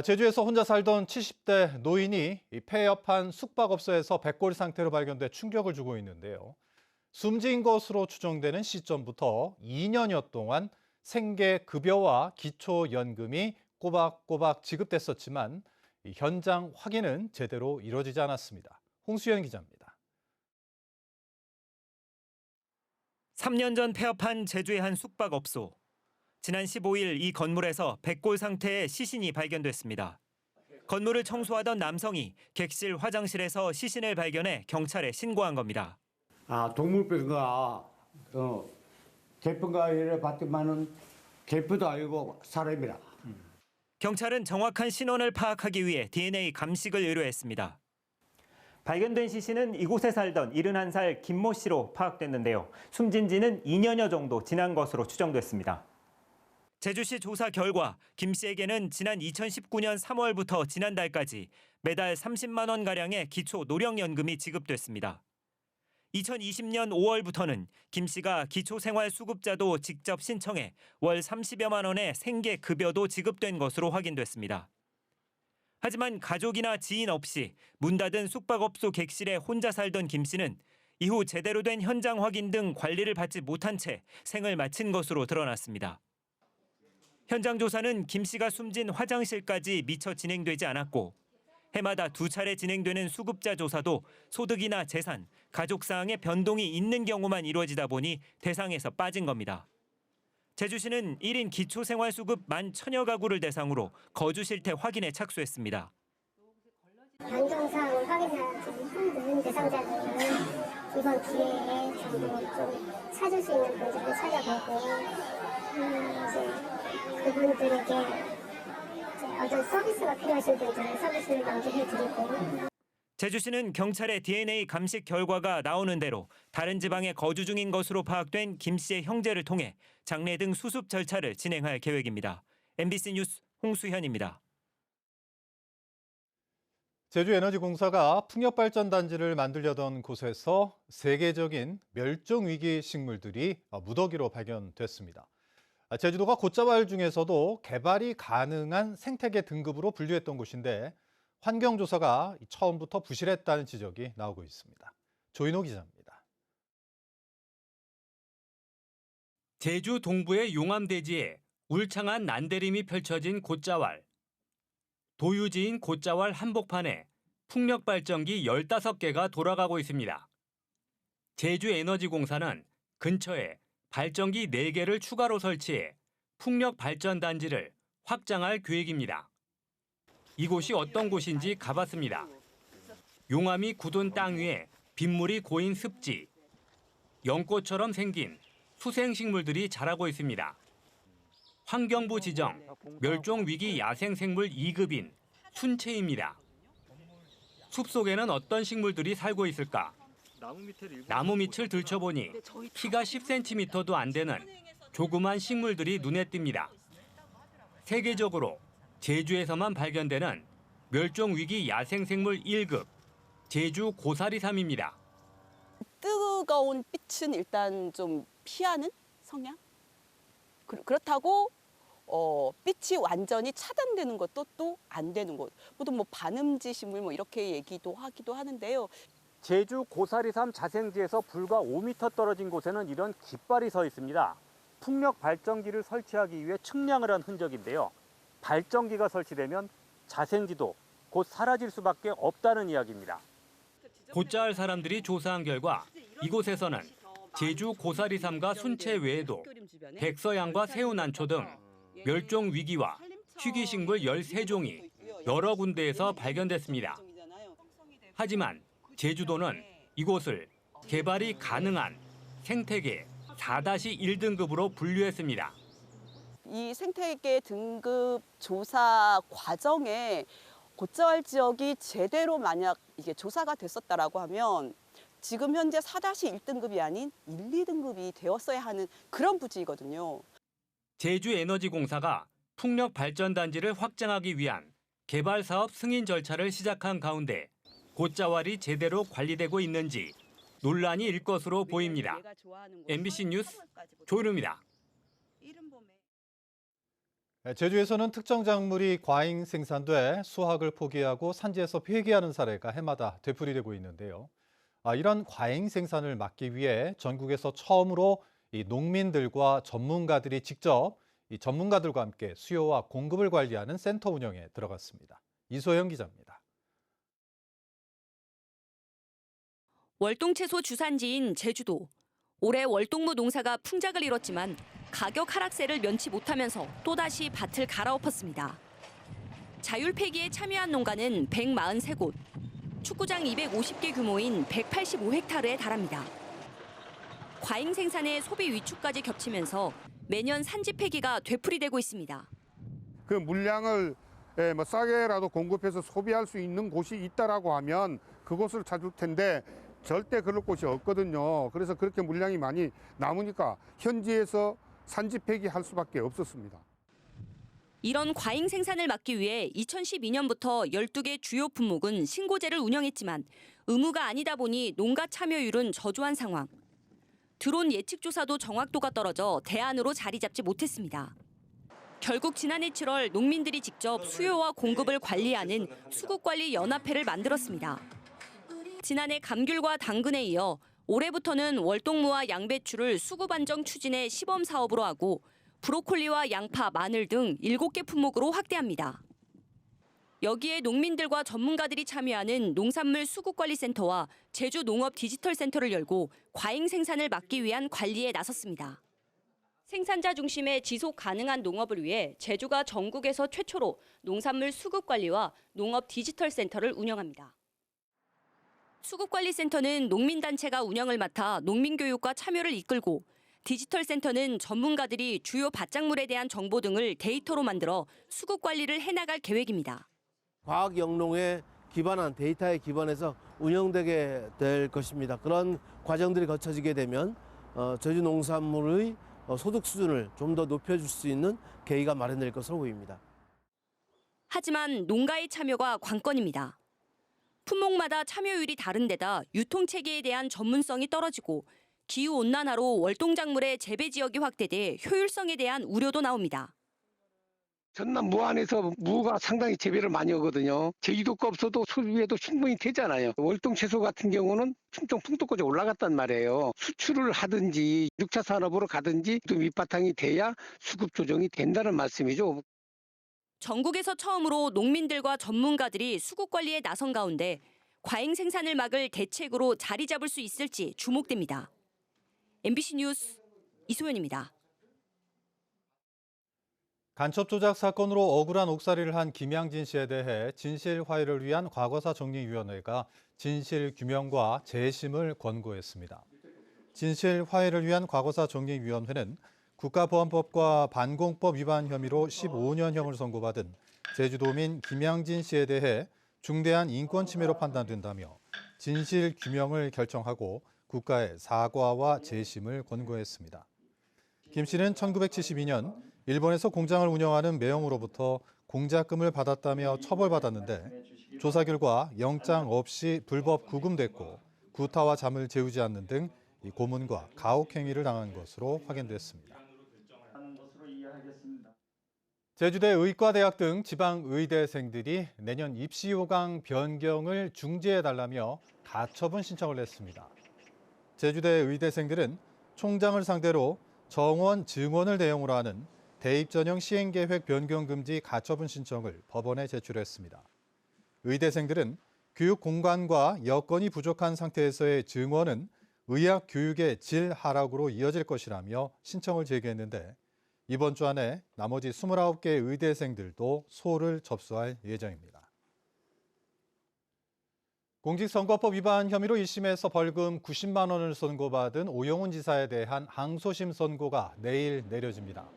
제주에서 혼자 살던 70대 노인이 이 폐업한 숙박업소에서 백골 상태로 발견돼 충격을 주고 있는데요. 숨진 것으로 추정되는 시점부터 2년여 동안 생계급여와 기초연금이 꼬박꼬박 지급됐었지만 이 현장 확인은 제대로 이루어지지 않았습니다. 홍수연 기자입니다. 3년 전 폐업한 제주의 한 숙박업소. 지난 15일 이 건물에서 백골 상태의 시신이 발견됐습니다. 건물을 청소하던 남성이 객실 화장실에서 시신을 발견해 경찰에 신고한 겁니다. 동물병가 개병가 이래 봤더만은 개표도 아니고 사람이라. 경찰은 정확한 신원을 파악하기 위해 DNA 감식을 의뢰했습니다. 발견된 시신은 이곳에 살던 71살 김모 씨로 파악됐는데요. 숨진 지는 2년여 정도 지난 것으로 추정됐습니다. 제주시 조사 결과 김 씨에게는 지난 2019년 3월부터 지난달까지 매달 30만 원가량의 기초 노령연금이 지급됐습니다. 2020년 5월부터는 김 씨가 기초생활수급자도 직접 신청해 월 30여만 원의 생계급여도 지급된 것으로 확인됐습니다. 하지만 가족이나 지인 없이 문 닫은 숙박업소 객실에 혼자 살던 김 씨는 이후 제대로 된 현장 확인 등 관리를 받지 못한 채 생을 마친 것으로 드러났습니다. 현장 조사는 김 씨가 숨진 화장실까지 미처 진행되지 않았고 해마다 2차례 진행되는 수급자 조사도 소득이나 재산, 가족 사항의 변동이 있는 경우만 이루어지다 보니 대상에서 빠진 겁니다. 제주시는 1인 기초생활수급 11,000여 가구를 대상으로 거주 실태 확인에 착수했습니다. 변동사항을 확인하지 힘든 대상자들은 이번 기회에 전부 좀 찾을 수 있는 분들을 찾아보고 그분들에게 어떤 서비스가 필요하신 분들은 서비스를 연계해드리고. 제주시는 경찰의 DNA 감식 결과가 나오는 대로 다른 지방에 거주 중인 것으로 파악된 김 씨의 형제를 통해 장례 등 수습 절차를 진행할 계획입니다. MBC 뉴스 홍수현입니다. 제주에너지공사가 풍력발전단지를 만들려던 곳에서 세계적인 멸종위기 식물들이 무더기로 발견됐습니다. 제주도가 곶자왈 중에서도 개발이 가능한 생태계 등급으로 분류했던 곳인데 환경조사가 처음부터 부실했다는 지적이 나오고 있습니다. 조인호 기자입니다. 제주 동부의 용암대지에 울창한 난대림이 펼쳐진 곶자왈. 도유지인 곶자왈 한복판에 풍력발전기 15개가 돌아가고 있습니다. 제주에너지공사는 근처에 발전기 4개를 추가로 설치해 풍력발전단지를 확장할 계획입니다. 이곳이 어떤 곳인지 가봤습니다. 용암이 굳은 땅 위에 빗물이 고인 습지, 연꽃처럼 생긴 수생식물들이 자라고 있습니다. 환경부 지정 멸종위기 야생생물 2급인 순채입니다. 숲속에는 어떤 식물들이 살고 있을까? 나무 밑을 들춰보니 키가 10cm도 안 되는 조그만 식물들이 눈에 띕니다. 세계적으로 제주에서만 발견되는 멸종위기 야생생물 1급 제주 고사리삼입니다. 뜨거운 빛은 일단 좀 피하는 성향? 그렇다고 빛이 완전히 차단되는 것도 또 안 되는 것. 보통 반음지 식물 이렇게 얘기도 하기도 하는데요. 제주 고사리삼 자생지에서 불과 5m 떨어진 곳에는 이런 깃발이 서 있습니다. 풍력 발전기를 설치하기 위해 측량을 한 흔적인데요. 발전기가 설치되면 자생지도 곧 사라질 수밖에 없다는 이야기입니다. 곶자왈 사람들이 조사한 결과 이곳에서는 제주 고사리삼과 순채 외에도 백서양과 새우난초 등 멸종 위기와 희귀식물 13종이 여러 군데에서 발견됐습니다. 하지만 제주도는 이곳을 개발이 가능한 생태계 4-1등급으로 분류했습니다. 이 생태계 등급 조사 과정에 곶자왈 지역이 제대로 만약 이게 조사가 됐었다라고 하면 지금 현재 4-1등급이 아닌 1, 2등급이 되었어야 하는 그런 부지이거든요. 제주에너지공사가 풍력발전단지를 확장하기 위한 개발 사업 승인 절차를 시작한 가운데 곶자왈이 제대로 관리되고 있는지 논란이 일 것으로 보입니다. MBC 뉴스 조인호입니다. 제주에서는 특정 작물이 과잉 생산돼 수확을 포기하고 산지에서 폐기하는 사례가 해마다 되풀이되고 있는데요. 이런 과잉 생산을 막기 위해 전국에서 처음으로 이 농민들과 전문가들이 직접 이 전문가들과 함께 수요와 공급을 관리하는 센터 운영에 들어갔습니다. 이소영 기자입니다. 월동채소 주산지인 제주도. 올해 월동무 농사가 풍작을 이뤘지만 가격 하락세를 면치 못하면서 또다시 밭을 갈아엎었습니다. 자율폐기에 참여한 농가는 143곳, 축구장 250개 규모인 185헥타르에 달합니다. 과잉 생산에 소비 위축까지 겹치면서 매년 산지 폐기가 되풀이되고 있습니다. 그 물량을 싸게라도 공급해서 소비할 수 있는 곳이 있다라고 하면 그곳을 찾을 텐데 절대 그럴 곳이 없거든요. 그래서 그렇게 물량이 많이 남으니까 현지에서 산지 폐기할 수밖에 없었습니다. 이런 과잉 생산을 막기 위해 2012년부터 12개 주요 품목은 신고제를 운영했지만 의무가 아니다 보니 농가 참여율은 저조한 상황. 드론 예측 조사도 정확도가 떨어져 대안으로 자리 잡지 못했습니다. 결국 지난해 7월 농민들이 직접 수요와 공급을 관리하는 수국관리연합회를 만들었습니다. 지난해 감귤과 당근에 이어 올해부터는 월동무와 양배추를 수급 안정 추진의 시범 사업으로 하고 브로콜리와 양파, 마늘 등 7개 품목으로 확대합니다. 여기에 농민들과 전문가들이 참여하는 농산물 수급관리센터와 제주 농업 디지털센터를 열고 과잉 생산을 막기 위한 관리에 나섰습니다. 생산자 중심의 지속 가능한 농업을 위해 제주가 전국에서 최초로 농산물 수급관리와 농업 디지털센터를 운영합니다. 수급관리센터는 농민단체가 운영을 맡아 농민교육과 참여를 이끌고 디지털센터는 전문가들이 주요 밭작물에 대한 정보 등을 데이터로 만들어 수급관리를 해나갈 계획입니다. 과학 영농에 기반한 데이터에 기반해서 운영되게 될 것입니다. 그런 과정들이 거쳐지게 되면 제주 농산물의 소득 수준을 좀 더 높여줄 수 있는 계기가 마련될 것으로 보입니다. 하지만 농가의 참여가 관건입니다. 품목마다 참여율이 다른 데다 유통체계에 대한 전문성이 떨어지고 기후온난화로 월동작물의 재배 지역이 확대돼 효율성에 대한 우려도 나옵니다. 전남 무안에서 무가 상당히 재배를 많이 하거든요. 제주도가 없어도 소비에도 충분히 되잖아요. 월동 채소 같은 경우는 충청 풍토까지 올라갔단 말이에요. 수출을 하든지 6차 산업으로 가든지 또 밑바탕이 돼야 수급 조정이 된다는 말씀이죠. 전국에서 처음으로 농민들과 전문가들이 수국 관리에 나선 가운데 과잉 생산을 막을 대책으로 자리 잡을 수 있을지 주목됩니다. MBC 뉴스 이소연입니다. 간첩 조작 사건으로 억울한 옥살이를 한 김양진 씨에 대해 진실 화해를 위한 과거사 정리위원회가 진실 규명과 재심을 권고했습니다. 진실 화해를 위한 과거사 정리위원회는 국가보안법과 반공법 위반 혐의로 15년형을 선고받은 제주도민 김양진 씨에 대해 중대한 인권 침해로 판단된다며 진실 규명을 결정하고 국가에 사과와 재심을 권고했습니다. 김 씨는 1972년 일본에서 공장을 운영하는 매형으로부터 공작금을 받았다며 처벌받았는데 조사 결과 영장 없이 불법 구금됐고 구타와 잠을 재우지 않는 등 고문과 가혹 행위를 당한 것으로 확인됐습니다. 제주대 의과대학 등 지방 의대생들이 내년 입시 요강 변경을 중지해달라며 가처분 신청을 했습니다. 제주대 의대생들은 총장을 상대로 정원 증원을 대상으로 하는 대입 전형 시행계획 변경 금지 가처분 신청을 법원에 제출했습니다. 의대생들은 교육 공간과 여건이 부족한 상태에서의 증원은 의학 교육의 질 하락으로 이어질 것이라며 신청을 제기했는데 이번 주 안에 나머지 29개 의대생들도 소를 접수할 예정입니다. 공직선거법 위반 혐의로 1심에서 벌금 90만 원을 선고받은 오영훈 지사에 대한 항소심 선고가 내일 내려집니다.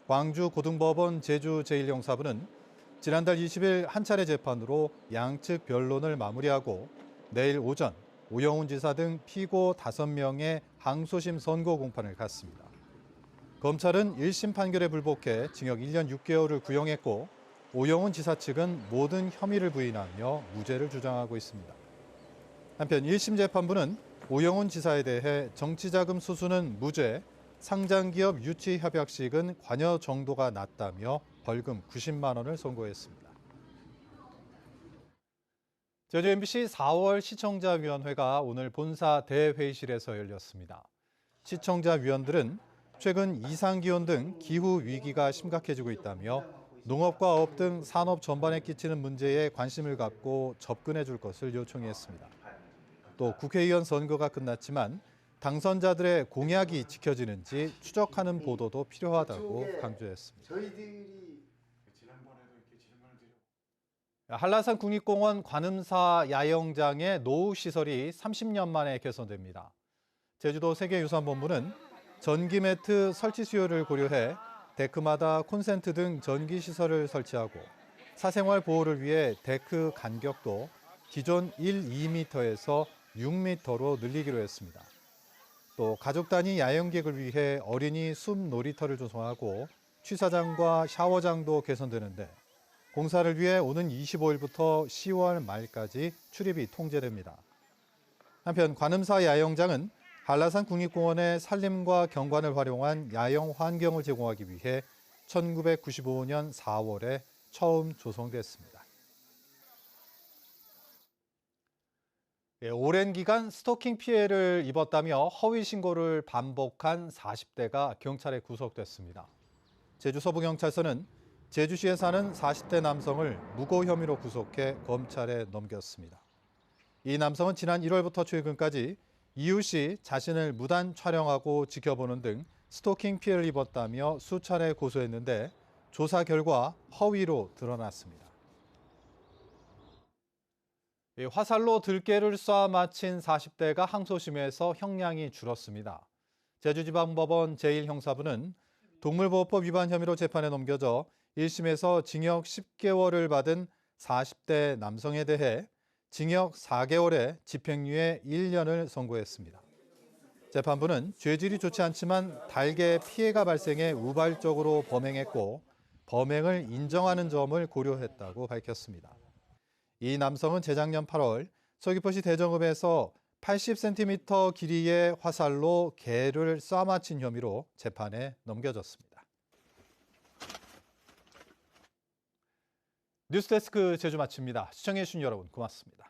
광주고등법원 제주 제1형사부는 지난달 20일 한 차례 재판으로 양측 변론을 마무리하고 내일 오전 오영훈 지사 등 피고 5명의 항소심 선고 공판을 갖습니다. 검찰은 1심 판결에 불복해 징역 1년 6개월을 구형했고 오영훈 지사 측은 모든 혐의를 부인하며 무죄를 주장하고 있습니다. 한편 1심 재판부는 오영훈 지사에 대해 정치자금 수수는 무죄, 상장기업 유치 협약식은 관여 정도가 낮다며 벌금 90만 원을 선고했습니다. 제주 MBC 4월 시청자위원회가 오늘 본사 대회의실에서 열렸습니다. 시청자위원들은 최근 이상기온 등 기후 위기가 심각해지고 있다며 농업과 업 등 산업 전반에 끼치는 문제에 관심을 갖고 접근해 줄 것을 요청했습니다. 또 국회의원 선거가 끝났지만 당선자들의 공약이 지켜지는지 추적하는 보도도 필요하다고 강조했습니다. 한라산 국립공원 관음사 야영장의 노후 시설이 30년 만에 개선됩니다. 제주도 세계유산본부는 전기 매트 설치 수요를 고려해 데크마다 콘센트 등 전기 시설을 설치하고 사생활 보호를 위해 데크 간격도 기존 2m에서 6m로 늘리기로 했습니다. 또 가족 단위 야영객을 위해 어린이 숲 놀이터를 조성하고 취사장과 샤워장도 개선되는데 공사를 위해 오는 25일부터 10월 말까지 출입이 통제됩니다. 한편 관음사 야영장은 한라산 국립공원의 산림과 경관을 활용한 야영 환경을 제공하기 위해 1995년 4월에 처음 조성됐습니다. 오랜 기간 스토킹 피해를 입었다며 허위 신고를 반복한 40대가 경찰에 구속됐습니다. 제주 서부경찰서는 제주시에 사는 40대 남성을 무고 혐의로 구속해 검찰에 넘겼습니다. 이 남성은 지난 1월부터 최근까지 이웃이 자신을 무단 촬영하고 지켜보는 등 스토킹 피해를 입었다며 수차례 고소했는데 조사 결과 허위로 드러났습니다. 화살로 들깨를 쏴 마친 40대가 항소심에서 형량이 줄었습니다. 제주지방법원 제1형사부는 동물보호법 위반 혐의로 재판에 넘겨져 1심에서 징역 10개월을 받은 40대 남성에 대해 징역 4개월에 집행유예 1년을 선고했습니다. 재판부는 죄질이 좋지 않지만 달게 피해가 발생해 우발적으로 범행했고 범행을 인정하는 점을 고려했다고 밝혔습니다. 이 남성은 재작년 8월 서귀포시 대정읍에서 80cm 길이의 화살로 개를 쏴맞힌 혐의로 재판에 넘겨졌습니다. 뉴스데스크 제주 마칩니다. 시청해주신 여러분 고맙습니다.